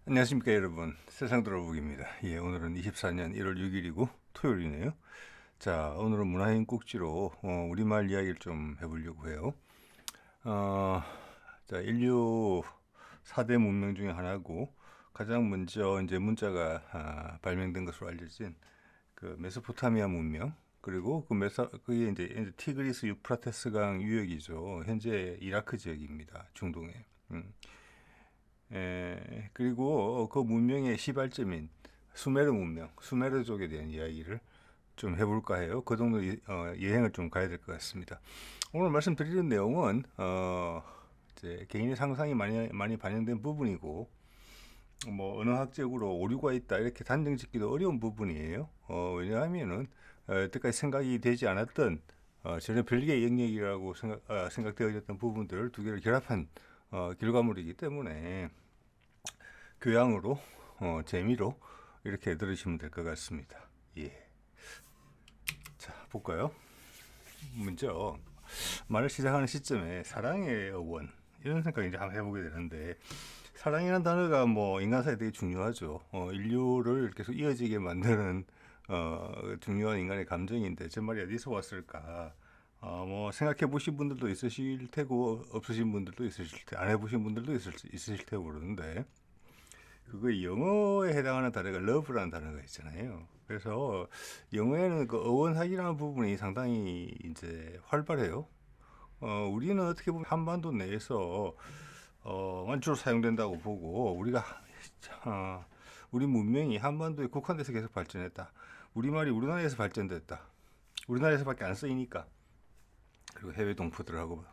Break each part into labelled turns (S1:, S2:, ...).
S1: 안녕하십니까 여러분, 세상 돌아보기입니다. 오늘은 24년 1월 6일이고 토요일이네요. 자, 오늘은 문화인 꼭지로 우리말 이야기를 좀 해보려고 해요. 어, 자, 인류 4대 문명 중에 하나고 가장 먼저 이제 문자가 발명된 것으로 알려진 그 메소포타미아 문명, 그리고 그게 이제 티그리스 유프라테스 강 유역이죠. 현재 이라크 지역입니다. 중동에. 그리고 그 문명의 시발점인 수메르 문명, 수메르족에 대한 이야기를 좀 해볼까 해요. 그 정도 여행을 좀 가야 될 것 같습니다. 오늘 말씀드리는 내용은 이제 개인의 상상이 많이 반영된 부분이고, 뭐 언어학적으로 오류가 있다 이렇게 단정짓기도 어려운 부분이에요. 왜냐하면은 여태까지 생각이 되지 않았던 전혀 별개의 영역이라고 생각되어졌던 부분들을 두 개를 결합한 결과물이기 때문에 교양으로 재미로 이렇게 들으시면 될 것 같습니다. 예. 자, 볼까요? 먼저 말을 시작하는 시점에 사랑의 어원 이런 생각 이제 한번 해보게 되는데, 사랑이라는 단어가 뭐 인간사에 되게 중요하죠. 인류를 계속 이어지게 만드는 중요한 인간의 감정인데 저 말이 어디서 왔을까? 뭐 생각해 보신 분들도 있으실 테고 없으신 분들도 있으실 테, 안 해보신 분들도 있으실 테고 그러는데, 그거 영어에 해당하는 단어가 love라는 단어가 있잖아요. 그래서 영어에는 그 어원학이라는 부분이 상당히 이제 활발해요. 우리는 어떻게 보면 한반도 내에서 주로 사용된다고 보고, 우리 문명이 한반도에 국한돼서 계속 발전했다. 우리말이 우리나라에서 발전됐다. 우리나라에서밖에 안 쓰이니까. 그리고 해외 동포들하고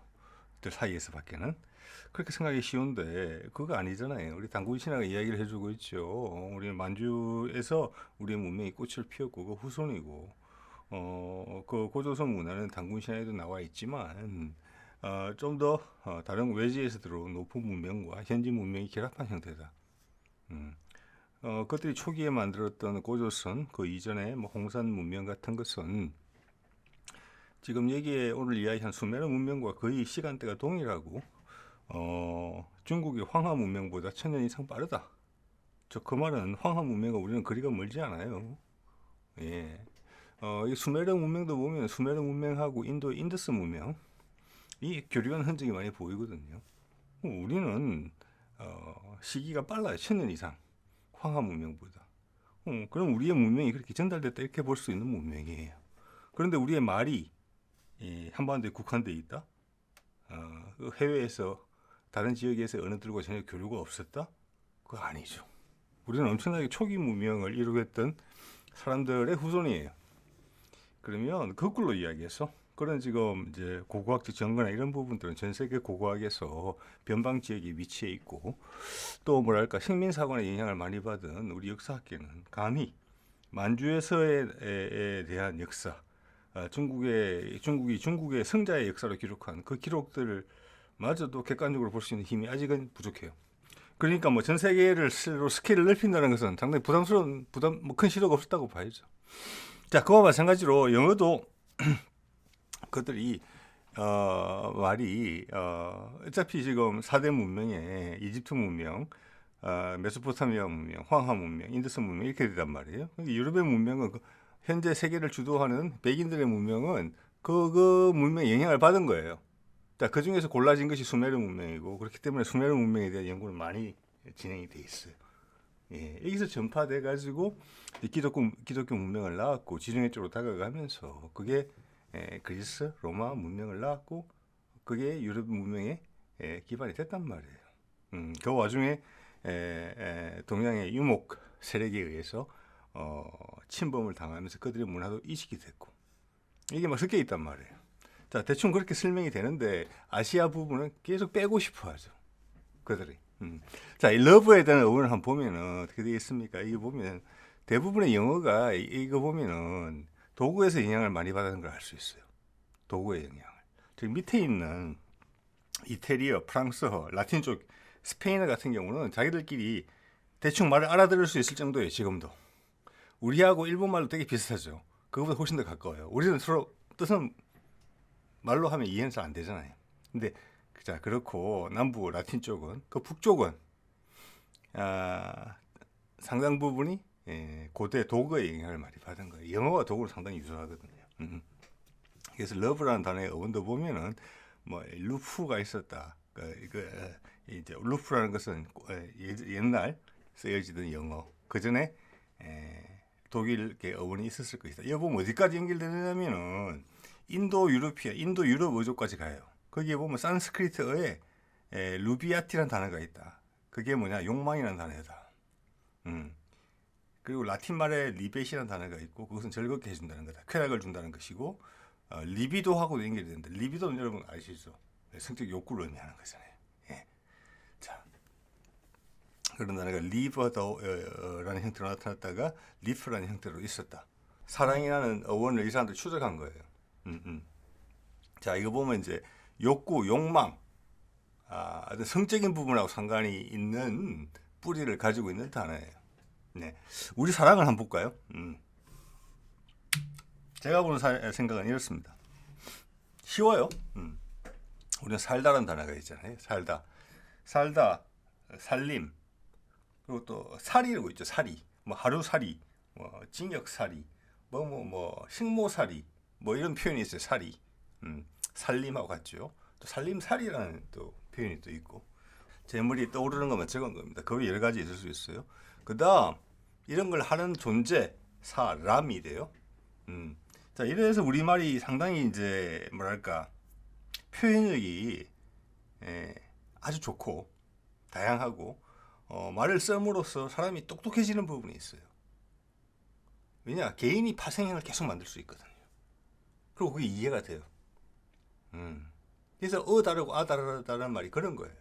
S1: 사이에서밖에는 그렇게 생각이 쉬운데 그거 아니잖아요. 우리 당군 신화가 이야기를 해주고 있죠. 우리 만주에서 우리의 문명이 꽃을 피웠고 그 후손이고, 그 고조선 문화는 당군 신화에도 나와 있지만 좀 더 다른 외지에서 들어온 높은 문명과 현지 문명이 결합한 형태다. 그것들이 초기에 만들었던 고조선, 그 이전에 뭐 홍산 문명 같은 것은 지금 여기에 오늘 이야기한 수메르 문명과 거의 시간대가 동일하고, 중국의 황하 문명보다 1000년 이상 빠르다. 그 말은 황하 문명과 우리는 거리가 멀지 않아요. 예. 이 수메르 문명도 보면 수메르 문명하고 인도 인더스 문명 이 교류한 흔적이 많이 보이거든요. 우리는 시기가 빨라요. 1000년 이상 황하 문명보다. 그럼 우리의 문명이 그렇게 전달됐다 이렇게 볼 수 있는 문명이에요. 그런데 우리의 말이 한반도에 국한돼 있다. 그 해외에서 다른 지역에서 언어들과 전혀 교류가 없었다? 그거 아니죠. 우리는 엄청나게 초기 문명을 이루겠던 사람들의 후손이에요. 그러면 거꾸로 이야기해서 그런 지금 이제 고고학적 정거나 이런 부분들은 전 세계 고고학에서 변방 지역에 위치해 있고, 또 뭐랄까 식민사관의 영향을 많이 받은 우리 역사학계는 감히 만주에서에 대한 역사, 중국의 승자의 역사로 기록한 그 기록들을 마저도 객관적으로 볼 수 있는 힘이 아직은 부족해요. 그러니까 뭐 전 세계를 스케일을 넓힌다는 것은 상당히 큰 시도가 없었다고 봐야죠. 자, 그와 마찬가지로 영어도 그들이 말이 어차피 지금 4대 문명에 이집트 문명, 메소포타미아 문명, 황하 문명, 인더스 문명 이렇게 되단 말이에요. 유럽의 문명은 현재 세계를 주도하는 백인들의 문명은 그 문명에 영향을 받은 거예요. 자, 그 중에서 골라진 것이 수메르 문명이고, 그렇기 때문에 수메르 문명에 대한 연구는 많이 진행이 돼 있어요. 예, 여기서 전파돼 가지고 기독교 문명을 낳았고, 지중해 쪽으로 다가가면서 그게 그리스, 로마 문명을 낳았고, 그게 유럽 문명의 기반이 됐단 말이에요. 그 와중에 동양의 유목 세력에 의해서 침범을 당하면서 그들의 문화도 이식이 됐고, 이게 막 섞여 있단 말이에요. 자, 대충 그렇게 설명이 되는데 아시아 부분은 계속 빼고 싶어 하죠. 그들이. 자, 이 러브에 대한 어원을 한번 보면은 어떻게 되어 있습니까? 이거 보면 대부분의 영어가 이거 보면은 도구에서 영향을 많이 받는 걸 알 수 있어요. 도구의 영향을. 즉 밑에 있는 이태리어, 프랑스어, 라틴 쪽 스페인어 같은 경우는 자기들끼리 대충 말을 알아들을 수 있을 정도예요. 지금도. 우리하고 일본말로 되게 비슷하죠. 그거보다 훨씬 더 가까워요. 우리는 서로 뜻은 말로 하면 이해는 잘 안 되잖아요. 근데 자, 그렇고 남부 라틴 쪽은, 그 북쪽은 상당 부분이 고대 독어의 영향을 많이 받은 거예요. 영어와 독어는 상당히 유사하거든요. 그래서 러브라는 단어의 어원도 보면은 뭐 루프가 있었다. 이제 루프라는 것은 옛날 쓰여지던 영어. 그 전에 독일계 어원이 있었을 것이다. 이거 보면 어디까지 연결되냐면은 인도 유럽 어조까지 가요. 거기에 보면 산스크리트어에 루비아티라는 단어가 있다. 그게 뭐냐? 욕망이라는 단어다. 그리고 라틴 말에 리벳이라는 단어가 있고 그것은 즐겁게 해준다는 거다. 쾌락을 준다는 것이고 리비도하고도 연결이 되는데 리비도는 여러분 아시죠? 성적 욕구를 의미하는 거잖아요. 예. 자, 그런 단어가 리버더라는 형태로 나타났다가 리프라는 형태로 있었다. 사랑이라는 어원을 이 사람들이 추적한 거예요. 자, 이거 보면 이제 욕구, 욕망, 성적인 부분하고 상관이 있는 뿌리를 가지고 있는 단어예요. 네, 우리 사랑을 한번 볼까요? 제가 보는 생각은 이렇습니다. 쉬워요. 우리는 살다라는 단어가 있잖아요. 살다, 살림, 그리고 또 살이라고 있죠. 살이, 뭐 하루살이, 뭐 징역살이, 식모살이, 뭐 이런 표현이 있어요. 살이, 살림하고 같죠. 또 살림살이라는 또 표현이 또 있고. 제 머리에 떠오르는 것만 적은 겁니다. 그 외 여러 가지 있을 수 있어요. 그다음 이런 걸 하는 존재, 사람이 돼요. 자, 이래서 우리말이 상당히 이제 뭐랄까 표현력이 아주 좋고 다양하고 말을 씀으로써 사람이 똑똑해지는 부분이 있어요. 왜냐? 개인이 파생형을 계속 만들 수 있거든요. 그리고 그게 이해가 돼요. 그래서 다르고 다르다는 말이 그런 거예요.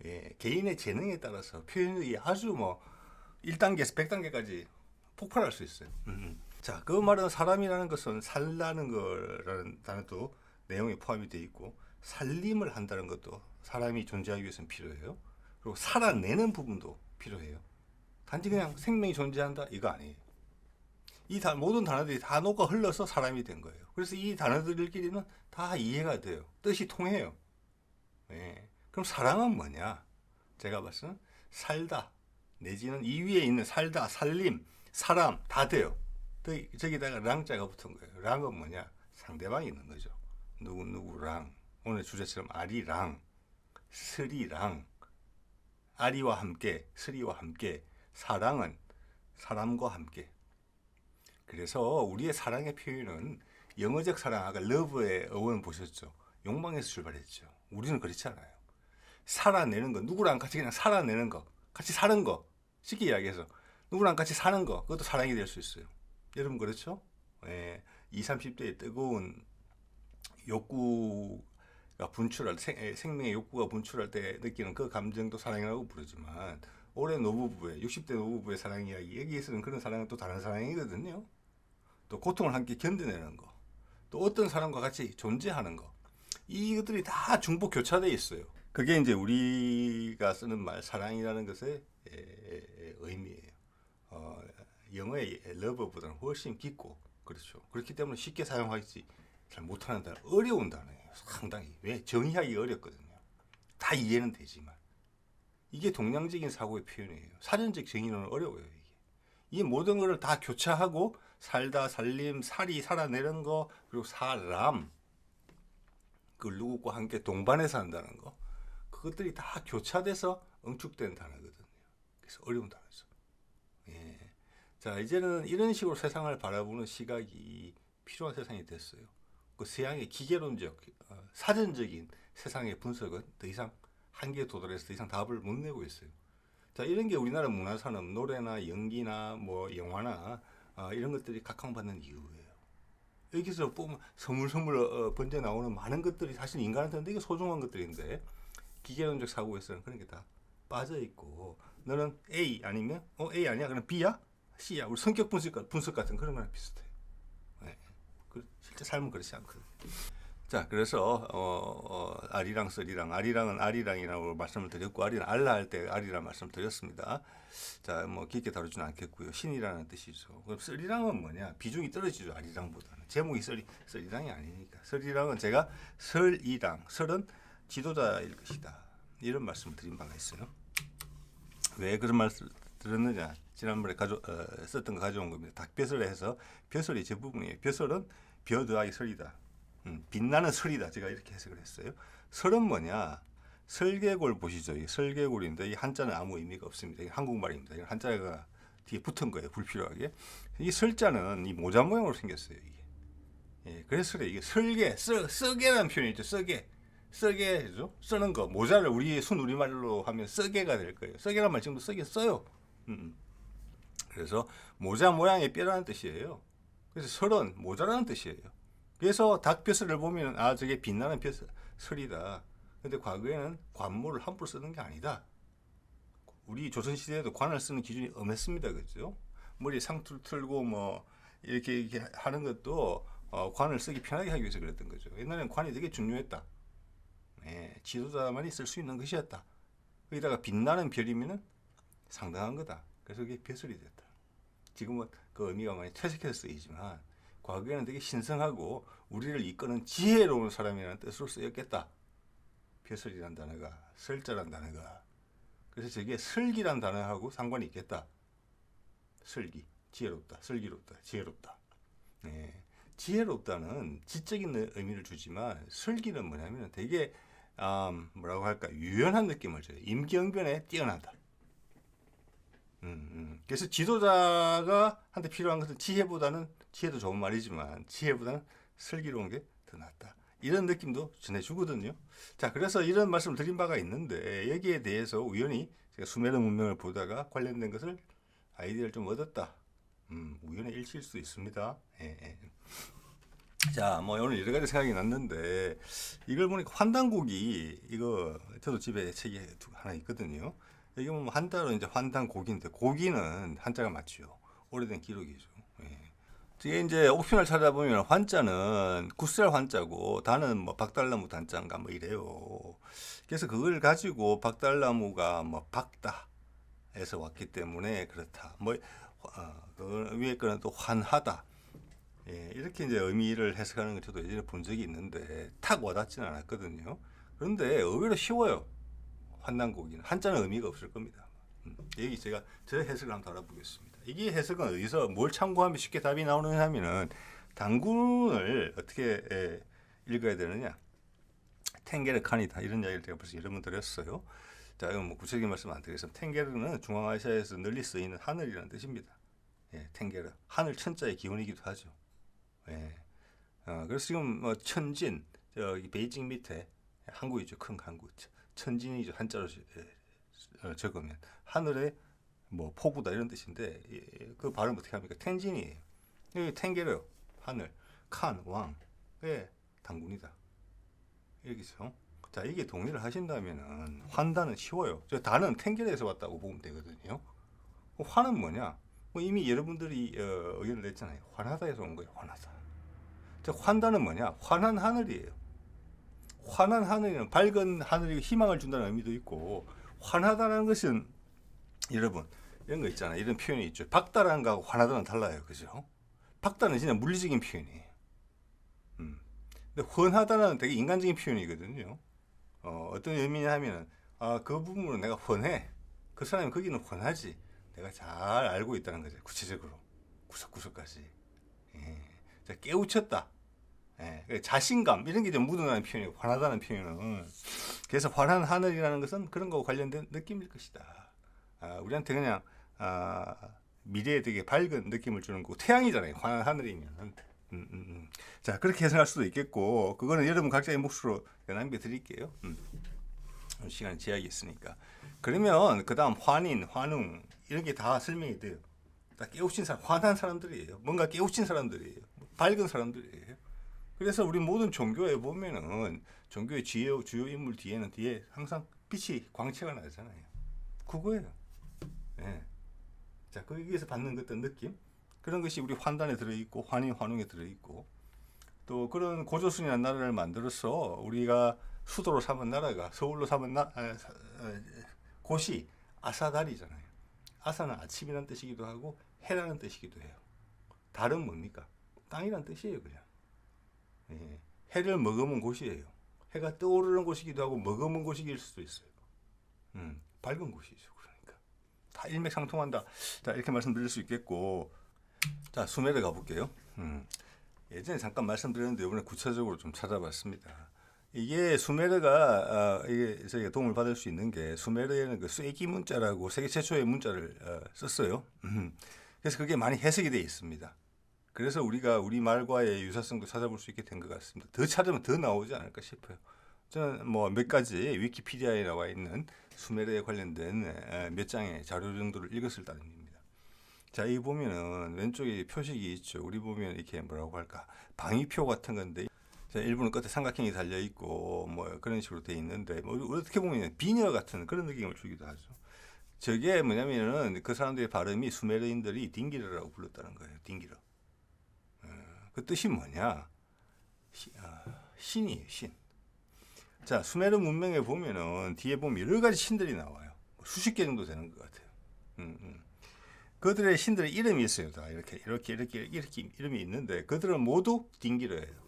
S1: 예, 개인의 재능에 따라서 표현력이 아주 뭐 1단계에서 100단계까지 폭발할 수 있어요. 자, 그 말은 사람이라는 것은 살라는 거라는 단어도 내용에 포함이 되어 있고 살림을 한다는 것도 사람이 존재하기 위해서는 필요해요. 그리고 살아내는 부분도 필요해요. 단지 그냥 생명이 존재한다 이거 아니에요. 이 모든 단어들이 다 녹아 흘러서 사람이 된 거예요. 그래서 이 단어들끼리는 다 이해가 돼요. 뜻이 통해요. 네. 그럼 사랑은 뭐냐? 제가 봤을 때는 살다 내지는 이 위에 있는 살다, 살림, 사람 다 돼요. 저기다가 랑자가 붙은 거예요. 랑은 뭐냐? 상대방이 있는 거죠. 누구랑 오늘 주제처럼 아리랑, 스리랑, 아리와 함께, 스리와 함께, 사랑은 사람과 함께. 그래서 우리의 사랑의 표현은 영어적 사랑, 아까 러브의 어원 보셨죠? 욕망에서 출발했죠. 우리는 그렇지 않아요. 살아내는 거, 누구랑 같이 그냥 살아내는 거, 같이 사는 거, 쉽게 이야기해서 누구랑 같이 사는 거, 그것도 사랑이 될 수 있어요. 여러분 그렇죠? 예, 20, 30대의 뜨거운 욕구가 분출할 생명의 욕구가 분출할 때 느끼는 그 감정도 사랑이라고 부르지만 올해 노부부의 60대 노부부의 사랑 이야기 여기에서는 그런 사랑은 또 다른 사랑이거든요. 또 고통을 함께 견뎌내는 거, 또 어떤 사람과 같이 존재하는 거, 이것들이 다 중복 교차되어 있어요. 그게 이제 우리가 쓰는 말 사랑이라는 것의 의미예요. 영어의 love보다는 훨씬 깊고 그렇죠. 그렇기 때문에 쉽게 사용하지 잘 못하는 단어, 어려운 단어예요. 상당히. 왜? 정의하기 어렵거든요. 다 이해는 되지만 이게 동양적인 사고의 표현이에요. 사전적 정의는 어려워요. 이 모든 것을 다 교차하고 살다, 살림, 살아내는 거, 그리고 사람, 그 누구와 함께 동반해서 한다는 거, 그것들이 다 교차돼서 응축된 단어거든요. 그래서 어려운 단어죠. 예. 자, 이제는 이런 식으로 세상을 바라보는 시각이 필요한 세상이 됐어요. 그 서양의 기계론적, 사전적인 세상의 분석은 더 이상 한계에 도달해서 더 이상 답을 못 내고 있어요. 자, 이런 게 우리나라 문화산업, 노래나 연기나 뭐 영화나 이런 것들이 각광받는 이유예요. 여기서 보면 서물서물 번져 나오는 많은 것들이 사실 인간한테는 되게 소중한 것들인데 기계론적 사고에서는 그런 게 다 빠져 있고, 너는 A 아니면 A 아니야? 그럼 B야? C야? 우리 성격 분석 같은 그런 거랑 비슷해요. 네. 실제 삶은 그렇지 않거든요. 자, 그래서 아리랑 쓰리랑, 아리랑은 아리랑이라고 말씀을 드렸고, 아리랑 알라 할 때 아리랑 말씀을 드렸습니다. 자, 뭐 깊게 다루지는 않겠고요. 신이라는 뜻이죠. 그럼 쓰리랑은 뭐냐? 비중이 떨어지죠. 아리랑보다는. 제목이 쓰리랑이 아니니까. 쓰리랑은 제가 설이랑, 설은 지도자일 것이다, 이런 말씀을 드린 바가 있어요. 왜 그런 말씀을 들었느냐? 지난번에 썼던 거 가져온 겁니다. 닭벼슬에 해서 벼슬이 제 부분이에요. 벼슬은 벼 더하기 설이다. 빛나는 설이다. 제가 이렇게 해석을 했어요. 설은 뭐냐? 설계골 보시죠. 이 설계골인데 이 한자는 아무 의미가 없습니다. 이 한국말입니다. 이 한자가 뒤에 붙은 거예요. 불필요하게. 이 설자는 이 모자 모양으로 생겼어요. 이게. 예, 그래서 그래. 이게 설계, 썩게라는 표현이 있죠. 썩게죠. 쓰는 거. 모자를 우리 순 우리말로 하면 썩게가 될 거예요. 썩게란 말 지금도 썩게 써요. 그래서 모자 모양의 뼈라는 뜻이에요. 그래서 설은 모자라는 뜻이에요. 그래서 닭벼슬을 보면 저게 빛나는 설이다. 근데 과거에는 관모를 함부로 쓰는 게 아니다. 우리 조선시대에도 관을 쓰는 기준이 엄했습니다. 그죠? 머리에 상투를 틀고 뭐 이렇게 하는 것도 관을 쓰기 편하게 하기 위해서 그랬던 거죠. 옛날에는 관이 되게 중요했다. 지도자만이 쓸 수 있는 것이었다. 거기다가 빛나는 별이면은 상당한 거다. 그래서 그게 벼슬이 됐다. 지금은 그 의미가 많이 퇴색해서 쓰이지만 과거에는 되게 신성하고 우리를 이끄는 지혜로운 사람이라는 뜻으로 쓰였겠다. 벼슬이란 단어가, 설자란 단어가. 그래서 저게 설기란 단어하고 상관이 있겠다. 설기, 지혜롭다, 슬기롭다, 지혜롭다. 지혜롭다는 지적인 의미를 주지만 설기는 뭐냐면 되게 뭐라고 할까, 유연한 느낌을 줘요. 임기응변에 뛰어난다. 그래서 지도자가 한테 필요한 것은 지혜도 좋은 말이지만 지혜보다는 슬기로운 게 더 낫다. 이런 느낌도 전해주거든요. 자, 그래서 이런 말씀을 드린 바가 있는데 여기에 대해서 우연히 제가 수메르 문명을 보다가 관련된 것을 아이디어를 좀 얻었다. 우연의 일치일 수도 있습니다. 자, 뭐 오늘 여러 가지 생각이 났는데 이걸 보니까 환단고기, 이거 저도 집에 책이 하나 있거든요. 이게 뭐 한자로 이제 환단고기인데 고기는 한자가 맞죠. 오래된 기록이죠. 뒤에 이제 옵션을 찾아보면 환자는 구슬 환자고 단은 뭐 박달나무 단자인가 뭐 이래요. 그래서 그걸 가지고 박달나무가 뭐 박다에서 왔기 때문에 그렇다. 뭐 그 위에 거는 또 환하다. 이렇게 이제 의미를 해석하는 걸 저도 예전에 본 적이 있는데 탁 와닿지는 않았거든요. 그런데 의외로 쉬워요. 환단고기는 한자는 의미가 없을 겁니다. 여기 제가 저 해석을 한번 알아보겠습니다. 이게 해석은 어디서 뭘 참고하면 쉽게 답이 나오느냐 하면은 단군을 어떻게 읽어야 되느냐. 탱게르 칸이다 이런 이야기를 제가 벌써 여러 번 드렸어요. 자, 이건 뭐 구체적인 말씀 안 드리겠습니다. 탱게르는 중앙아시아에서 널리 쓰이는 하늘이라는 뜻입니다. 탱게르, 하늘 천자의 기원이기도 하죠. 그래서 지금 뭐 천진, 저기 베이징 밑에 항구이죠. 큰 항구. 천진이죠. 한자로 적으면 하늘의 뭐 포구다 이런 뜻인데 그 발음 어떻게 합니까? 텐진이에요. 여기 탱게르 하늘, 칸 왕, 단군이다. 여기서 자, 이게 동의를 하신다면은 환단은 쉬워요. 저 단은 탱게르에서 왔다고 보면 되거든요. 환은 뭐냐? 뭐 이미 여러분들이 의견을 냈잖아요. 환하다에서 온 거예요. 환하다. 저 환단은 뭐냐? 환한 하늘이에요. 환한 하늘은 밝은 하늘이 희망을 준다는 의미도 있고, 환하다는 것은 여러분 이런 거 있잖아요. 이런 표현이 있죠. 박다라는 거하고 환하다는 달라요. 그죠? 박다는 진짜 물리적인 표현이에요. 근데 환하다는 되게 인간적인 표현이거든요. 어떤 의미냐 하면은 그 부분은 내가 훤해. 그 사람이 거기는 훤하지. 내가 잘 알고 있다는 거죠. 구체적으로 구석구석까지. 자, 깨우쳤다. 자신감 이런 게 좀 묻어나는 표현이고 환하다는 표현은. 그래서 환한 하늘이라는 것은 그런 거와 관련된 느낌일 것이다. 우리한테 그냥 미래에 되게 밝은 느낌을 주는 거고 태양이잖아요. 환한 하늘이면. 자, 그렇게 해석할 수도 있겠고 그거는 여러분 각자의 몫으로 남겨드릴게요. 시간 제약이 있으니까. 그러면 그 다음 환인, 환웅 이런 게 다 설명이 돼요. 다 깨우친 사람, 환한 사람들이에요. 뭔가 깨우친 사람들이에요. 밝은 사람들이에요. 그래서 우리 모든 종교에 보면은 종교의 주요 인물 뒤에는 항상 빛이 광채가 나잖아요. 그거예요. 자, 거기에서 받는 어떤 느낌 그런 것이 우리 환단에 들어있고 환인, 환웅에 들어있고 또 그런 고조선이라는 나라를 만들어서 우리가 수도로 삼은 나라가 서울로 삼은 곳이 아사달이잖아요. 아사는 아침이라는 뜻이기도 하고 해라는 뜻이기도 해요. 달은 뭡니까? 땅이란 뜻이에요. 그냥 해를 머금은 곳이에요. 해가 떠오르는 곳이기도 하고 머금은 곳일 수도 있어요. 밝은 곳이죠. 그러니까 다 일맥상통한다. 자, 이렇게 말씀드릴 수 있겠고, 자, 수메르 가볼게요. 예전에 잠깐 말씀드렸는데 이번에 구체적으로 좀 찾아봤습니다. 이게 수메르가 이게 저희가 도움을 받을 수 있는 게 수메르에는 그 쐐기 문자라고 세계 최초의 문자를 썼어요. 그래서 그게 많이 해석이 되어 있습니다. 그래서 우리가 우리말과의 유사성도 찾아볼 수 있게 된 것 같습니다. 더 찾으면 더 나오지 않을까 싶어요. 저는 뭐 몇 가지 위키피디아에 나와 있는 수메르에 관련된 몇 장의 자료 정도를 읽었을 따름입니다. 자, 이 보면은 왼쪽에 표식이 있죠. 우리 보면 이렇게 뭐라고 할까, 방위표 같은 건데, 자, 일부는 끝에 삼각형이 달려 있고 뭐 그런 식으로 돼 있는데, 뭐 어떻게 보면 비녀 같은 그런 느낌을 주기도 하죠. 저게 뭐냐면은 그 사람들의 발음이 수메르인들이 딩기르라고 불렀다는 거예요. 딩기르. 그 뜻이 뭐냐? 신이에요, 신. 자, 수메르 문명에 보면은 뒤에 보면 여러 가지 신들이 나와요. 수십 개 정도 되는 것 같아요. 그들의 신들의 이름이 있어요. 다 이렇게 이름이 있는데 그들은 모두 딩기르예요.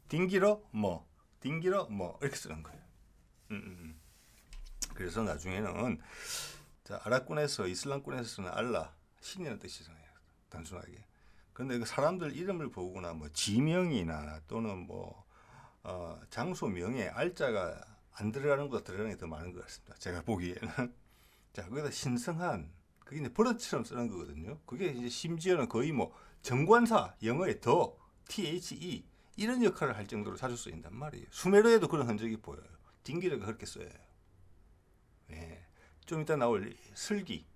S1: 딩기러 뭐, 딩기러 뭐 이렇게 쓰는 거예요. 그래서 나중에는 자, 아랍권에서 이슬람권에서 쓰는 알라 신이라는 뜻이잖아요. 단순하게. 그런데 그 사람들 이름을 보거나 뭐 지명이나 또는 뭐 장소 명에 알자가 안 들어가는 것보다 들어가는 게 더 많은 것 같습니다. 제가 보기에는. 자, 거기다 신성한, 그게 이제 버릇처럼 쓰는 거거든요. 그게 이제 심지어는 거의 뭐 정관사, 영어의 더, THE 이런 역할을 할 정도로 자주 쓰인단 말이에요. 수메르에도 그런 흔적이 보여요. 딩기르가 그렇게 써요. 예. 좀 이따 나올 슬기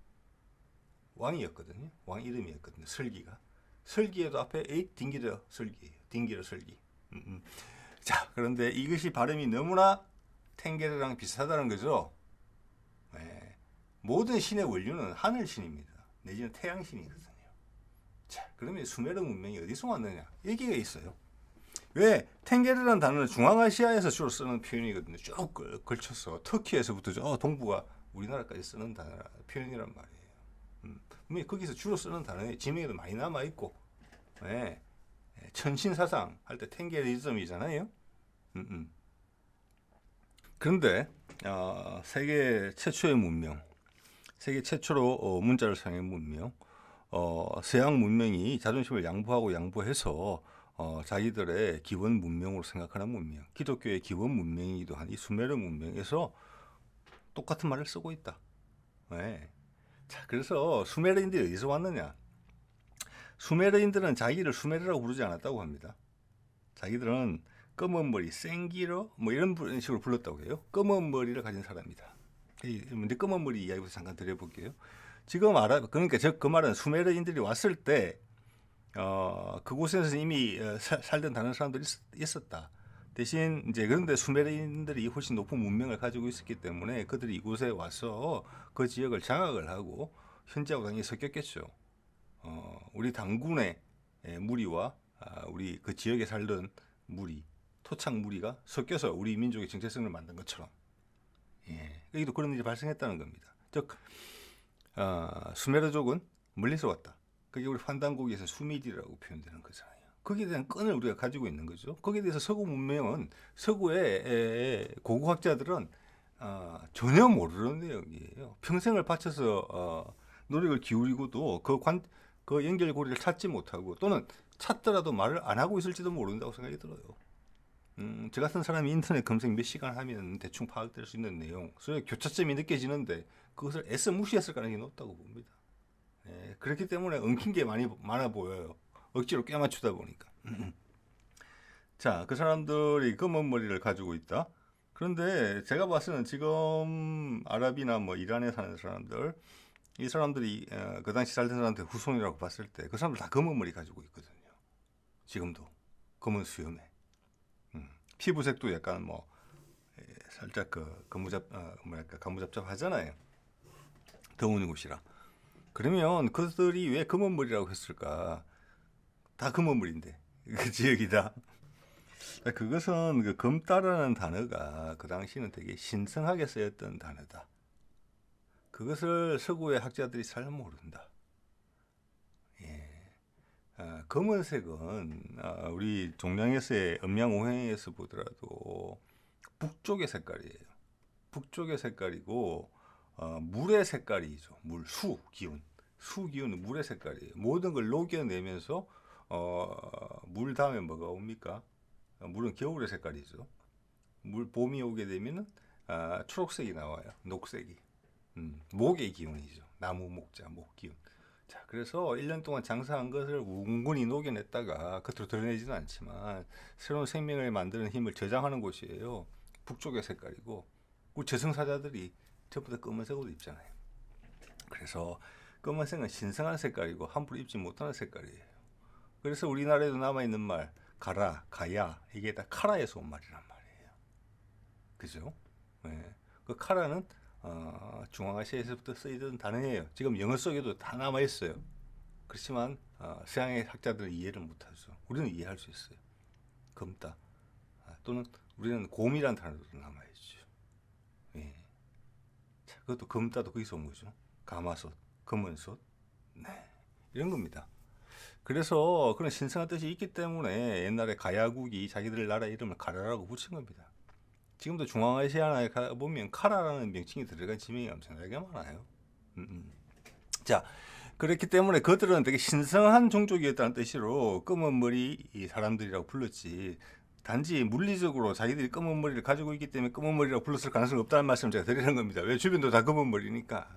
S1: 왕이었거든요. 왕 이름이었거든요. 슬기가. 슬기에도 앞에 에이 딩기르 슬기예요. 딩기르 슬기. 자, 그런데 이것이 발음이 너무나 탱게르랑 비슷하다는 거죠. 예. 모든 신의 원류는 하늘신입니다. 내지는 태양신이거든요. 자, 그러면 수메르 문명이 어디서 왔느냐? 얘기가 있어요. 왜? 탱게르라는 단어는 중앙아시아에서 주로 쓰는 표현이거든요. 쭉 걸쳐서 터키에서부터 저 동부가 우리나라까지 쓰는 단어 표현이란 말이에요. 거기서 주로 쓰는 단어에 지명에도 많이 남아 있고, 예. 천신사상 할 때 탱게리즘이잖아요. 그런데 세계 최초의 문명, 세계 최초로 문자를 사용한 문명, 서양 문명이 자존심을 양보해서 자기들의 기원 문명으로 생각하는 문명, 기독교의 기원 문명이기도 한 이 수메르 문명에서 똑같은 말을 쓰고 있다. 네. 자, 그래서 수메르인들이 어디서 왔느냐? 수메르인들은 자기를 수메르라고 부르지 않았다고 합니다. 자기들은 검은 머리, 생기러 뭐 이런 식으로 불렀다고 해요. 검은 머리를 가진 사람이다. 근데 검은 머리 이야기부터 잠깐 드려볼게요. 지금 그러니까 그 말은 수메르인들이 왔을 때 그곳에서 이미 살던 다른 사람들이 있었다. 대신 이제 그런데 수메르인들이 훨씬 높은 문명을 가지고 있었기 때문에 그들이 이곳에 와서 그 지역을 장악을 하고 현지하고 당연히 섞였겠죠. 우리 당군의 무리와 우리 그 지역에 살던 무리, 토착 무리가 섞여서 우리 민족의 정체성을 만든 것처럼, 예, 여기도 그런 일이 발생했다는 겁니다. 즉 수메르족은 멀리서 왔다. 그게 우리 환단고기에서 수미디라고 표현되는 거잖아요. 거기에 대한 끈을 우리가 가지고 있는 거죠. 거기에 대해서 서구 문명은, 서구의 고고학자들은 전혀 모르는 내용이에요. 평생을 바쳐서 노력을 기울이고도 그 연결고리를 찾지 못하고, 또는 찾더라도 말을 안 하고 있을지도 모른다고 생각이 들어요. 저 같은 사람이 인터넷 검색 몇 시간 하면 대충 파악될 수 있는 내용, 소위 교차점이 느껴지는데 그것을 애써 무시했을 가능성이 높다고 봅니다. 예, 그렇기 때문에 엉킨 게 많아 보여요. 억지로 꿰맞추다 보니까. 자, 그 사람들이 검은 머리를 가지고 있다. 그런데 제가 봤을 때는 지금 아랍이나 뭐 이란에 사는 사람들, 이 사람들이 그 당시 살던 사람들 후손이라고 봤을 때 그 사람들 다 검은 머리 가지고 있거든요. 지금도 검은 수염에 피부색도 약간 뭐 살짝 그 가무잡잡하잖아요. 더운 곳이라. 그러면 그들이 왜 검은 머리라고 했을까? 다 검은 머리인데 그 지역이다. 그것은 그 검다라는 단어가 그 당시는 되게 신성하게 쓰였던 단어다. 그것을 서구의 학자들이 잘 모른다. 예. 검은색은 우리 종량에서의 음양오행에서 보더라도 북쪽의 색깔이에요. 북쪽의 색깔이고 물의 색깔이죠. 수 기운은 물의 색깔이에요. 모든 걸 녹여내면서 물 다음에 뭐가 옵니까? 물은 겨울의 색깔이죠. 봄이 오게 되면은 초록색이 나와요. 녹색이. 목의 기운이죠. 나무 목자 목 기운. 자, 그래서 1년 동안 장사한 것을 웅근히 녹여냈다가 겉으로 드러내지는 않지만 새로운 생명을 만드는 힘을 저장하는 곳이에요. 북쪽의 색깔이고, 우리 저승사자들이 전부 다 검은색 옷 입잖아요. 그래서 검은색은 신성한 색깔이고 함부로 입지 못하는 색깔이에요. 그래서 우리나라에도 남아있는 말 가라, 가야, 이게 다 카라에서 온 말이란 말이에요. 그죠? 네. 그 카라는 중앙아시아에서부터 쓰이던 단어예요. 지금 영어 속에도 다 남아있어요. 그렇지만 서양의 학자들은 이해를 못하죠. 우리는 이해할 수 있어요. 검다. 또는 우리는 곰이라는 단어도 남아있죠. 예. 자, 그것도 검다도 거기서 온 거죠. 가마솥, 검은솥. 네. 이런 겁니다. 그래서 그런 신성한 뜻이 있기 때문에 옛날에 가야국이 자기들 나라 이름을 가라라고 붙인 겁니다. 지금도 중앙아시아에 가보면 카라라는 명칭이 들어간 지명이 엄청나게 많아요. 자, 그렇기 때문에 그들은 되게 신성한 종족이었다는 뜻으로 검은 머리 사람들이라고 불렀지, 단지 물리적으로 자기들이 검은 머리를 가지고 있기 때문에 검은 머리라고 불렀을 가능성이 없다는 말씀을 제가 드리는 겁니다. 왜? 주변도 다 검은 머리니까.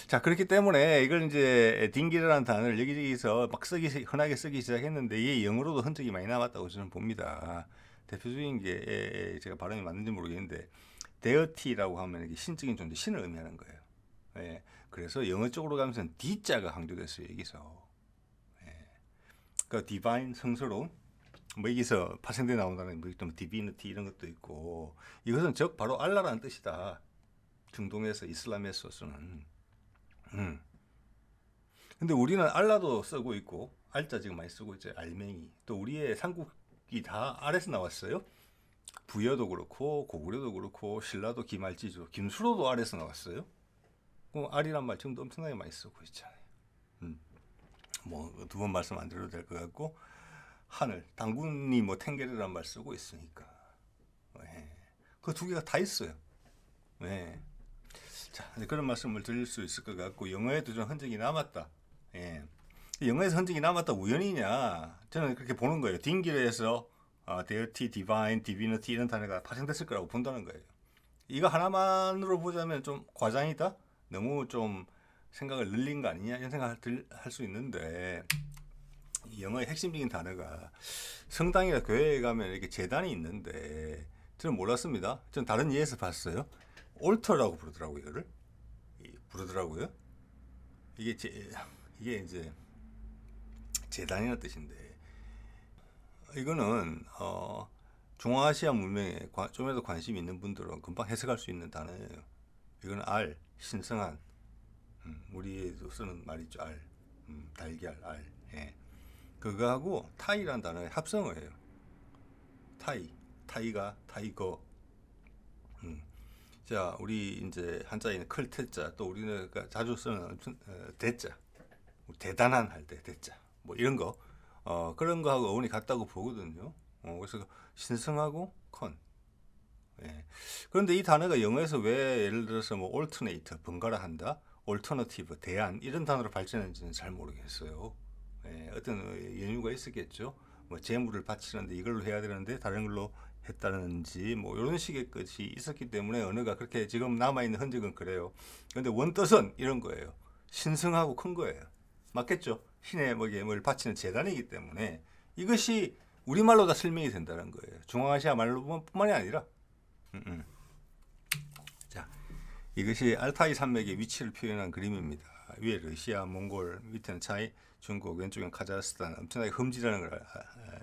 S1: 자, 그렇기 때문에 이걸 이제 딩기라는 단어를 여기저기서 막 흔하게 쓰기 시작했는데 이게 영어로도 흔적이 많이 남았다고 저는 봅니다. 대표적인 게 제가 발음이 맞는지 모르겠는데 데어티라고 하면 이게 신적인 존재, 신을 의미하는 거예요. 예, 그래서 영어 쪽으로 가면서 D자가 강조됐어요. 여기서. 예, 그 디바인, 성스러운, 뭐 여기서 파생돼 나온다는 뭐 디비니티 이런 것도 있고, 이것은 즉 바로 알라라는 뜻이다. 중동에서 이슬람에서 쓰는. 근데 우리는 알라도 쓰고 있고 알자 지금 많이 쓰고 있죠. 알맹이. 또 우리의 삼국이 다 알에서 나왔어요. 부여도 그렇고 고구려도 그렇고 신라도 김알지죠. 김수로도 알에서 나왔어요. 알이란 말 지금도 엄청나게 많이 쓰고 있잖아요. 뭐 두 번 말씀 안 드려도 될 것 같고, 하늘, 당군이 뭐 탱게르란 말 쓰고 있으니까. 네. 그 두 개가 다 있어요. 네. 자, 그런 말씀을 드릴 수 있을 것 같고, 영어에도 좀 흔적이 남았다. 예. 영어에서 흔적이 남았다 우연이냐? 저는 그렇게 보는 거예요. 딩기르에서 deity, divine, divinity 이런 단어가 파생됐을 거라고 본다는 거예요. 이거 하나만으로 보자면 좀 과장이다? 너무 좀 생각을 늘린 거 아니냐? 이런 생각을 할 수 있는데, 영어의 핵심적인 단어가, 성당이나 교회에 가면 이렇게 재단이 있는데 저는 몰랐습니다. 전 다른 예에서 봤어요. 올터라고 부르더라고요. 이거를 부르더라고요. 이게 이제 재단이라는 뜻인데, 이거는 중앙아시아 문명에 좀이라도 관심이 있는 분들은 금방 해석할 수 있는 단어예요. 이거는 알, 신성한, 우리에도 쓰는 말이죠. 알, 달걀, 알. 예. 그거하고 타이라는 단어의 합성어예요. 타이가 타이거. 자, 우리 이제 한자에는 클테자, 또 우리가 자주 쓰는 대자, 대단한 할 때 대자, 뭐 이런 거, 그런 거하고 어원이 같다고 보거든요. 그래서 신성하고 컨. 예. 그런데 이 단어가 영어에서 왜 예를 들어서 뭐 alternate, 번갈아 한다, alternative, 대안 이런 단어로 발전했는지는 잘 모르겠어요. 예, 어떤 연유가 있었겠죠. 뭐 재물을 바치는데 이걸로 해야 되는데 다른 걸로 했다는지 뭐 이런 식의 것이 있었기 때문에 언어가 그렇게 지금 남아있는 흔적은 그래요. 근데 원뜻은 이런 거예요. 신성하고 큰 거예요. 맞겠죠? 신의 뭘 바치는 재단이기 때문에 이것이 우리말로 다 설명이 된다는 거예요. 중앙아시아 말로뿐만이 아니라. 자, 이것이 알타이 산맥의 위치를 표현한 그림입니다. 위에 러시아, 몽골, 밑에는 차이, 중국, 왼쪽은 카자흐스탄, 엄청나게 흠지라는 걸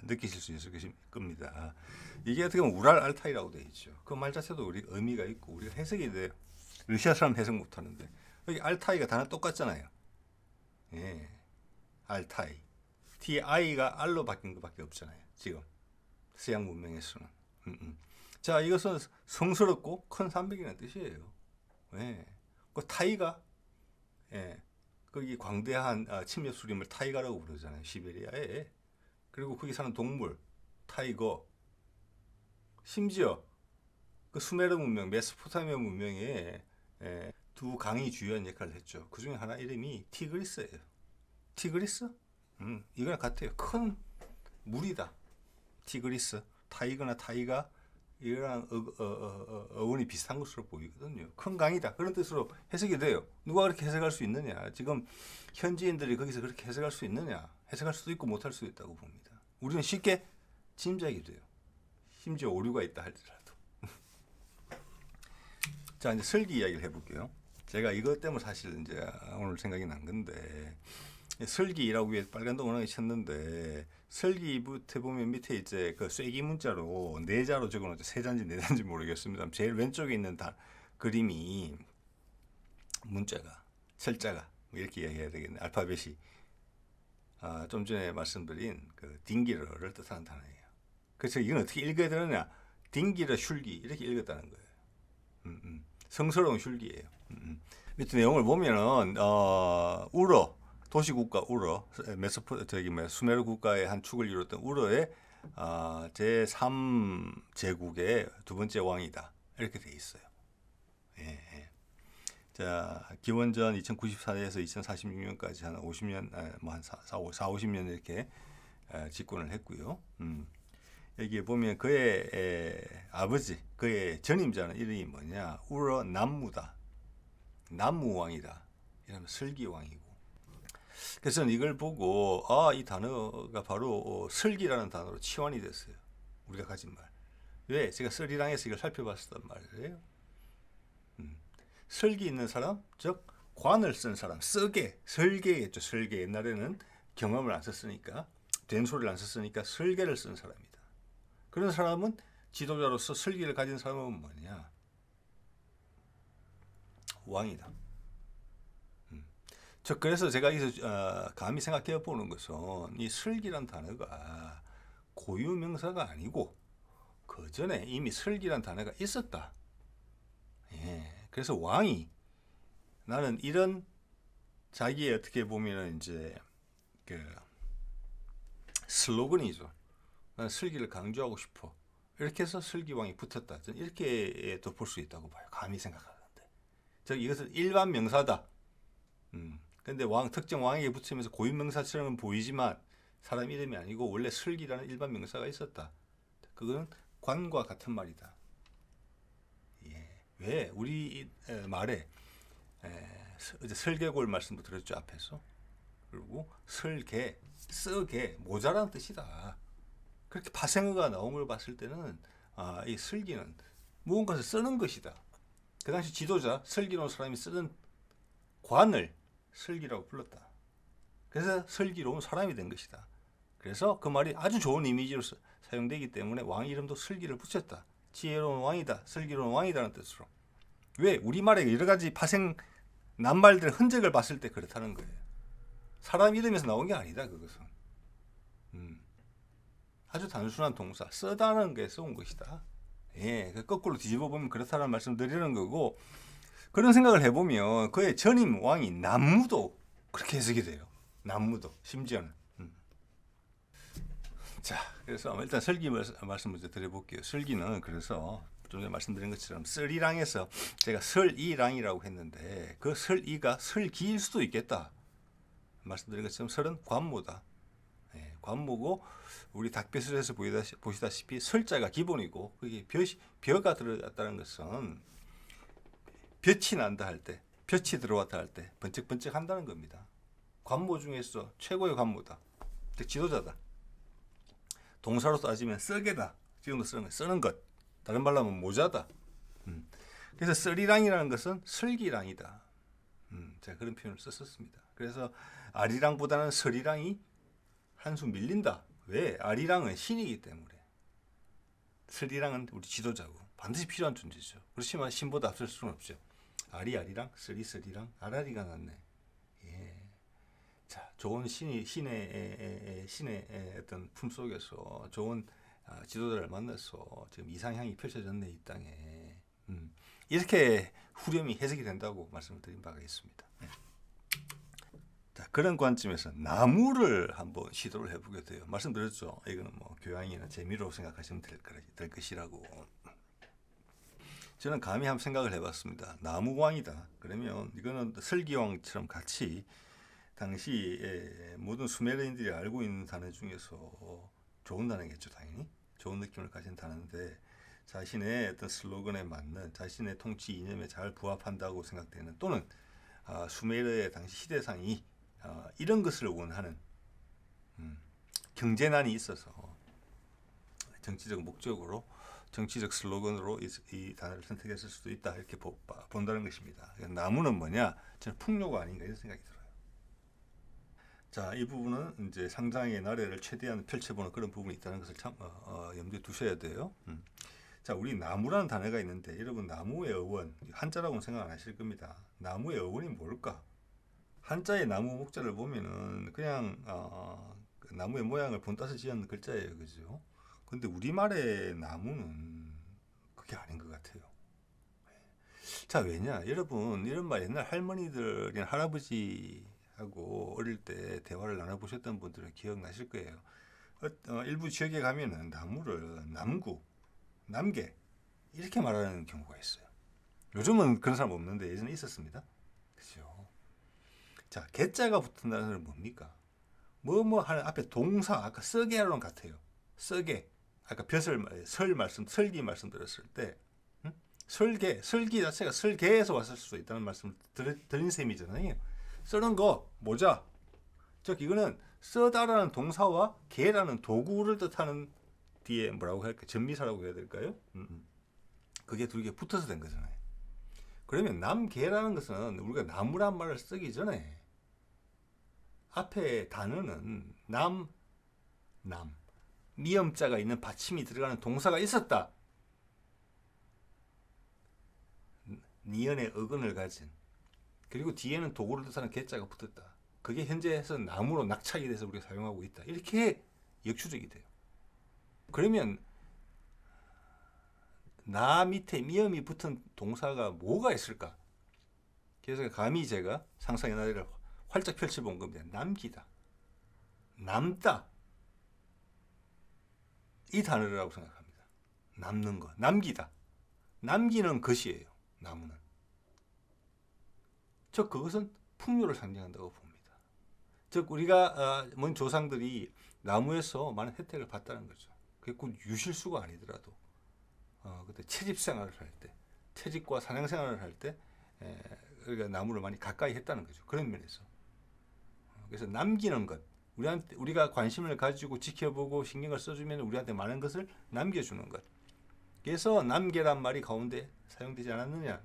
S1: 느끼실 수 있을 겁니다. 이게 어떻게 보면 우랄 알타이라고 되어 있죠. 그 말 자체도 우리 의미가 있고 우리가 해석이 돼요. 러시아 사람 해석 못하는데 여기 알타이가 단어 똑같잖아요. 예, 알타이. TI가 R로 바뀐 것밖에 없잖아요. 지금 서양 문명에서는. 자, 이것은 성스럽고 큰 산맥이라는 뜻이에요. 예. 그 타이가, 예, 거기 광대한 침략 수림을 타이가라고 부르잖아요. 시베리아에. 그리고 거기 사는 동물 타이거. 심지어 그 수메르 문명, 메소포타미아 문명에 두 강이 주요한 역할을 했죠. 그 중에 하나 이름이 티그리스예요. 티그리스? 이거랑 같아요. 큰 물이다. 티그리스. 타이거나 타이가 이거랑 어원이 비슷한 것으로 보이거든요. 큰 강이다. 그런 뜻으로 해석이 돼요. 누가 그렇게 해석할 수 있느냐? 지금 현지인들이 거기서 그렇게 해석할 수 있느냐? 해석할 수도 있고 못할 수도 있다고 봅니다. 우리는 쉽게 짐작이 돼요. 심지어 오류가 있다 할지라도. 자, 이제 설기 이야기를 해볼게요. 제가 이것 때문에 사실 이제 오늘 생각이 난 건데, 설기라고 위에 빨간 동그라미 쳤는데, 설기 밑에 보면 밑에 이제 그 쐐기 문자로 네 자로 적어놓죠. 세 잔지 네 잔지 모르겠습니다. 제일 왼쪽에 있는 그림이 문자가 철자가 뭐 이렇게 이야기해야 되겠네. 알파벳이 좀 전에 말씀드린 그 딩기러를 뜻하는 단어예요. 그래서 이건 어떻게 읽어야 되느냐? 딩기러 슐기 이렇게 읽었다는 거예요. 성스러운 슐기예요. 밑에 내용을 보면은 우러 도시국가 우러, 수메르 국가의 한 축을 이뤘던 우러의 제3제국의 두 번째 왕이다. 이렇게 돼 있어요. 예. 자, 기원전 2094년에서 2046년까지 한 50년, 뭐 한 50년 이렇게 집권을 했고요. 여기에 보면 그의 아버지, 그의 전임자는 이름이 뭐냐? 우러 남무다. 남무왕이다. 이러면 설기왕이고. 그래서 이걸 보고 이 단어가 바로 설기라는 단어로 치환이 됐어요. 우리가 가진 말. 왜? 제가 설이랑에서 이걸 살펴봤단 말이에요. 설기 있는 사람, 즉 관을 쓴 사람, 설계겠죠. 설계. 옛날에는 경험을 안 썼으니까, 된소리를 안 썼으니까 설계를 쓴 사람이다. 그런 사람은 지도자로서 설기를 가진 사람은 뭐냐? 왕이다. 그래서 제가 여기서 감히 생각해 보는 것은 이 설기란 단어가 고유 명사가 아니고 그 전에 이미 설기란 단어가 있었다. 예. 그래서 왕이 나는 이런 자기의 어떻게 보면은 이제 그 슬로건이죠. 나는 설기를 강조하고 싶어. 이렇게 해서 설기왕이 붙었다. 저는 이렇게 또 볼 수 있다고 봐요. 감히 생각하는데. 즉 이것은 일반 명사다. 근데 특정 왕에게 붙으면서 고유 명사처럼 보이지만 사람 이름이 아니고 원래 설기라는 일반 명사가 있었다. 그거는 관과 같은 말이다. 예. 왜? 우리 말에 설계골 말씀도 들었죠, 앞에서. 그리고 쓰게, 모자란 뜻이다. 그렇게 파생어가 나온 걸 봤을 때는 이 설기는 무언가를 쓰는 것이다. 그 당시 지도자, 설기로운 사람이 쓰는 관을 설기라고 불렀다. 그래서 설기로운 사람이 된 것이다. 그래서 그 말이 아주 좋은 이미지로 사용되기 때문에 왕 이름도 설기를 붙였다. 지혜로운 왕이다, 설기로운 왕이다라는 뜻으로. 왜? 우리말에 여러 가지 파생 낱말들의 흔적을 봤을 때 그렇다는 거예요. 사람 이름에서 나온 게 아니다, 그것은. 아주 단순한 동사, 쓰다는 게 써온 것이다. 예, 거꾸로 뒤집어 보면 그렇다는 말씀 드리는 거고, 그런 생각을 해보면 그의 전임 왕이 남무도 그렇게 해석이 돼요. 남무도 심지어는. 자, 그래서 일단 설기 말씀 먼저 드려볼게요. 설기는 그래서 좀 전에 말씀드린 것처럼 설이랑에서 제가 설이랑이라고 했는데 그 설이가 설기일 수도 있겠다. 말씀드린 것처럼 설은 관모다. 예, 관모고 우리 닭벼슬에서 보시다시피 설자가 기본이고 그게 벼가 들어갔다는 것은 볕이 난다 할 때, 볕이 들어왔다 할 때 번쩍번쩍 한다는 겁니다. 관모 중에서 최고의 관모다. 즉 지도자다. 동사로 따지면 쓰게다. 지금도 쓰는 것. 다른 말로 하면 모자다. 그래서 쓰리랑이라는 것은 설기랑이다. 제가 그런 표현을 썼습니다. 그래서 아리랑보다는 설이랑이 한 수 밀린다. 왜? 아리랑은 신이기 때문에. 설이랑은 우리 지도자고 반드시 필요한 존재죠. 그렇지만 신보다 앞설 수는 없죠. 아리랑, 쓰리랑, 아라리가 낫네. 예. 자, 좋은 신의 어떤 품 속에서 좋은 지도자를 만나서 지금 이상향이 펼쳐졌네, 이 땅에. 이렇게 후렴이 해석이 된다고 말씀을 드린 바가 있습니다. 자, 그런 관점에서 나무를 한번 시도를 해보게 돼요. 말씀드렸죠. 이거는 뭐 교양이나 재미로 생각하시면 될 것이라고. 저는 감히 한번 생각을 해봤습니다. 나무왕이다. 그러면 이거는 설기왕처럼 같이 당시 모든 수메르인들이 알고 있는 단어 중에서 좋은 단어겠죠, 당연히. 좋은 느낌을 가진 단어인데 자신의 어떤 슬로건에 맞는 자신의 통치 이념에 잘 부합한다고 생각되는 또는 수메르의 당시 시대상이 이런 것을 원하는 경제난이 있어서 정치적 목적으로 정치적 슬로건으로 이 단어를 선택했을 수도 있다 이렇게 본다는 것입니다. 나무는 뭐냐? 저는 풍요가 아닌가 이런 생각이 들어요. 자, 이 부분은 이제 상장의 나래를 최대한 펼쳐보는 그런 부분이 있다는 것을 참 염두에 두셔야 돼요. 자, 우리 나무라는 단어가 있는데 여러분 나무의 어원 한자라고는 생각 안 하실 겁니다. 나무의 어원이 뭘까? 한자의 나무 목자를 보면은 그냥 그 나무의 모양을 본따서 지은 글자예요, 그죠? 근데 우리말의 나무는 그게 아닌 것 같아요. 자, 왜냐? 여러분 이런 말 옛날 할머니들이나 할아버지하고 어릴 때 대화를 나눠보셨던 분들은 기억나실 거예요. 일부 지역에 가면은 나무를 남구, 남개 이렇게 말하는 경우가 있어요. 요즘은 그런 사람 없는데 예전에 있었습니다. 그죠? 자, 개자가 붙은 단어는 뭡니까? 뭐뭐 하는 앞에 동사 아까 썩개론 같아요. 썩개 아까 설기 말씀 드렸을 때 설기 자체가 설계에서 왔을 수도 있다는 말씀을 드린 셈이잖아요. 쓰는 거 모자 즉 이거는 쓰다라는 동사와 개라는 도구를 뜻하는 뒤에 뭐라고 할까 전미사라고 해야 될까요? 그게 두 개 붙어서 된 거잖아요. 그러면 남개라는 것은 우리가 나무란 말을 쓰기 전에 앞에 단어는 남 미음자가 있는 받침이 들어가는 동사가 있었다. 니은의 어근을 가진 그리고 뒤에는 도구를 뜻하는 개자가 붙었다. 그게 현재에서 나무로 낙착이 돼서 우리가 사용하고 있다. 이렇게 역추적이 돼요. 그러면 나 밑에 미음이 붙은 동사가 뭐가 있을까? 그래서 감히 제가 상상의 나래를 활짝 펼쳐본 겁니다. 남기다. 남다. 이 단어라고 생각합니다. 남는 거. 남기다. 남기는 것이에요. 나무는. 즉 그것은 풍요를 상징한다고 봅니다. 즉 우리가 먼 조상들이 나무에서 많은 혜택을 봤다는 거죠. 그게 꼭 유실수가 아니더라도 그때 채집 생활을 할 때, 채집과 사냥 생활을 할 때 우리가 나무를 많이 가까이 했다는 거죠. 그런 면에서. 그래서 남기는 것, 우리가 관심을 가지고 지켜보고 신경을 써주면 우리한테 많은 것을 남겨주는 것. 그래서 남계란 말이 가운데 사용되지 않았느냐.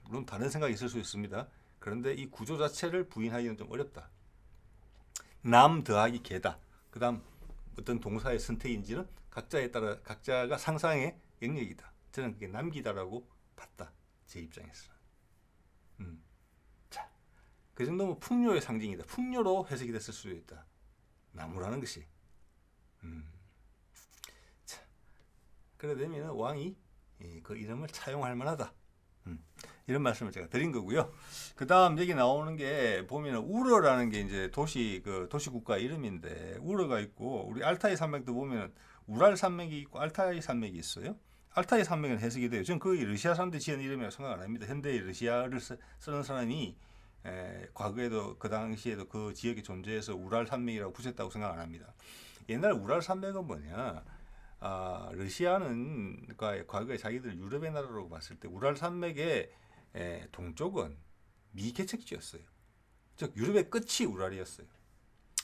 S1: 물론 다른 생각이 있을 수 있습니다. 그런데 이 구조 자체를 부인하기는 좀 어렵다. 남 더하기 개다. 그 다음 어떤 동사의 선택인지는 각자에 따라 각자가 상상의 영역이다. 저는 그게 남기다라고 봤다. 제 입장에서. 자, 그 정도면 풍요의 상징이다. 풍요로 해석이 됐을 수도 있다. 나무라는 것이. 자, 그래 되면 왕이 그 이름을 차용할 만하다. 이런 말씀을 제가 드린 거고요. 그 다음 여기 나오는 게 보면 우르라는 게 이제 도시 국가 이름인데 우르가 있고 우리 알타이 산맥도 보면 우랄 산맥이 있고 알타이 산맥이 있어요. 알타이 산맥은 해석이 돼요. 저는 그게 러시아 사람들이 지은 이름이라고 생각 안 합니다. 현대의 러시아를 쓰는 사람이 과거에도 그 당시에도 그 지역에 존재해서 우랄 산맥이라고 붙였다고 생각 안 합니다. 옛날 우랄 산맥은 뭐냐? 러시아는 과거에 자기들 유럽의 나라로 봤을 때 우랄 산맥의 동쪽은 미개척지였어요. 즉 유럽의 끝이 우랄이었어요.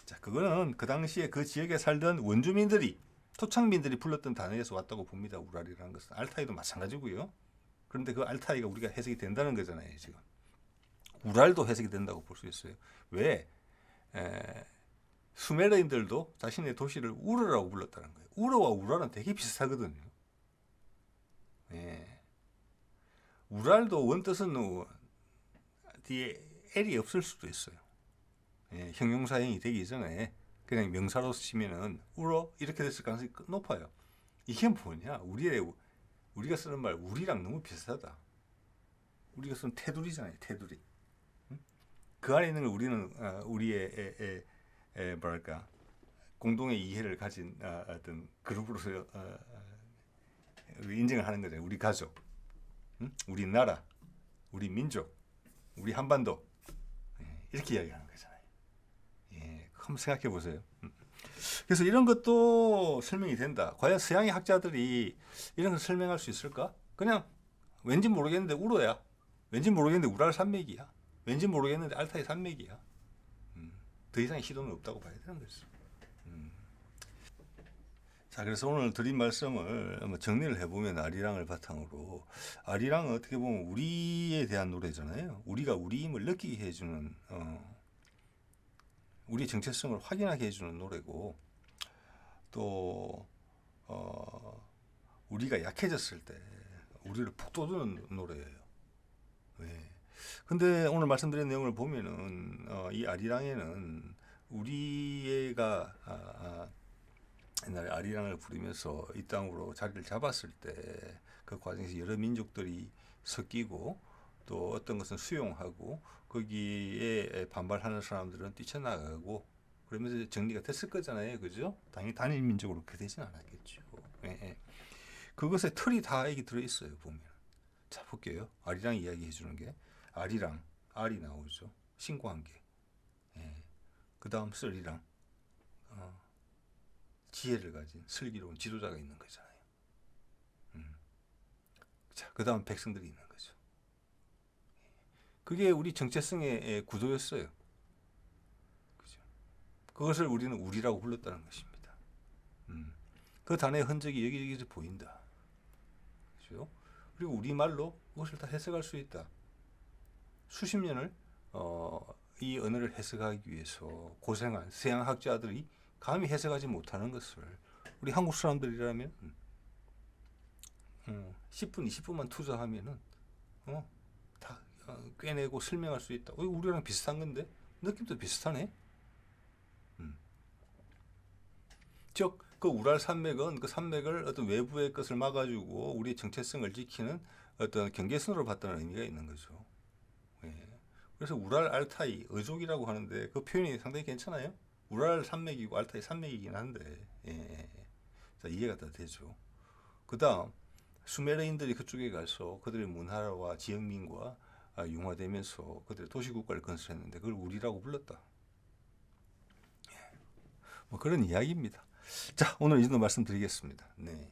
S1: 자, 그거는 그 당시에 그 지역에 살던 원주민들이 토착민들이 불렀던 단어에서 왔다고 봅니다. 우랄이라는 것은 알타이도 마찬가지고요. 그런데 그 알타이가 우리가 해석이 된다는 거잖아요. 지금 우랄도 해석이 된다고 볼 수 있어요. 왜? 수메르인들도 자신의 도시를 우르라고 불렀다는 거예요. 우르와 우랄은 되게 비슷하거든요. 우랄도 원뜻은 뒤에 L이 없을 수도 있어요. 형용사형이 되기 이전에 그냥 명사로 쓰시면은 우러 이렇게 됐을 가능성이 높아요. 이게 뭐냐? 우리가 쓰는 말 우리랑 너무 비슷하다. 우리가 쓰는 테두리잖아요. 테두리. 그 안에 있는 걸 우리는 우리의 뭐랄까 공동의 이해를 가진 어떤 그룹으로서 인정을 하는 거죠. 우리 가족. 우리나라, 우리 민족, 우리 한반도 이렇게 이야기하는 거잖아요. 예, 한번 생각해 보세요. 그래서 이런 것도 설명이 된다. 과연 서양의 학자들이 이런 걸 설명할 수 있을까? 그냥 왠지 모르겠는데 우로야. 왠지 모르겠는데 우랄 산맥이야. 왠지 모르겠는데 알타이 산맥이야. 더 이상의 시도는 없다고 봐야 되는 거죠. 자, 그래서 오늘 드린 말씀을 한번 정리를 해보면 아리랑을 바탕으로, 아리랑은 어떻게 보면 우리에 대한 노래잖아요. 우리가 우리임을 느끼게 해주는, 우리의 정체성을 확인하게 해주는 노래고, 또 우리가 약해졌을 때 우리를 북돋우는 노래예요. 네. 근데 오늘 말씀드린 내용을 보면은 이 아리랑에는 우리가 옛날에 아리랑을 부르면서 이 땅으로 자리를 잡았을 때 그 과정에서 여러 민족들이 섞이고 또 어떤 것은 수용하고 거기에 반발하는 사람들은 뛰쳐나가고 그러면서 정리가 됐을 거잖아요. 그죠? 당연히 단일 민족으로 그렇게 되진 않았겠죠. 예, 예. 그것에 틀이 다 여기 들어있어요. 보면. 자, 볼게요. 아리랑 이야기해 주는 게 아리랑, 알이 나오죠. 신고한 게. 예. 그 다음 쓰리랑 지혜를 가진 슬기로운 지도자가 있는 거잖아요. 자, 그 다음 백성들이 있는 거죠. 그게 우리 정체성의 구도였어요. 그죠? 그것을 우리는 우리라고 불렀다는 것입니다. 그 단어의 흔적이 여기저기서 보인다. 그죠? 그리고 우리말로 그것을 다 해석할 수 있다. 수십 년을 이 언어를 해석하기 위해서 고생한 서양학자들이 감히 해석하지 못하는 것을 우리 한국 사람들이라면 10분, 20분만 투자하면은 다 꿰내고 설명할 수 있다. 우리랑 비슷한 건데 느낌도 비슷하네. 즉, 그 우랄 산맥은 그 산맥을 어떤 외부의 것을 막아주고 우리의 정체성을 지키는 어떤 경계선으로 봤다는 의미가 있는 거죠. 예. 그래서 우랄 알타이 어족이라고 하는데 그 표현이 상당히 괜찮아요. 우랄 산맥이고 알타이 산맥이긴 한데 예. 자, 이해가 다 되죠. 그 다음 수메르인들이 그쪽에 가서 그들의 문화와 지역민과 융화되면서 그들의 도시국가를 건설했는데 그걸 우리라고 불렀다. 뭐 그런 이야기입니다. 자, 오늘 이 정도 말씀드리겠습니다. 네.